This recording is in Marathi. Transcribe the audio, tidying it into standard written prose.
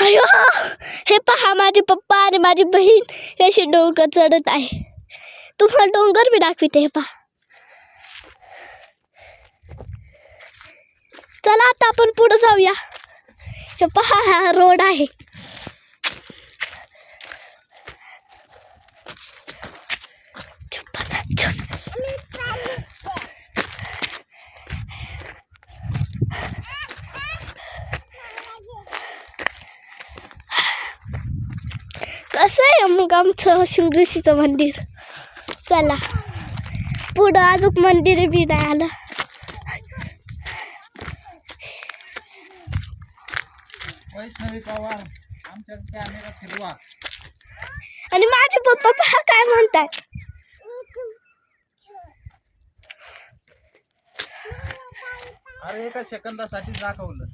अयो हे पहा माझे पप्पा आणि माझी बहीण याशी डोंगर चढत आहे. तुम्हाला डोंगर बी दाखविते. हे पहा. चला आता आपण पुढे जाऊया. हे पहा हा रोड आहे. कसं आहे मग आमचं शिवऋषीचं मंदिर. चला पुढं अजून मंदिर बी नाही आलं. वैष्णवी पवार आमच्या कॅमेरा फिरवा. आणि माझे पप्पा पहा काय म्हणतात. अरे एका सेकंदासाठी दाखवलं.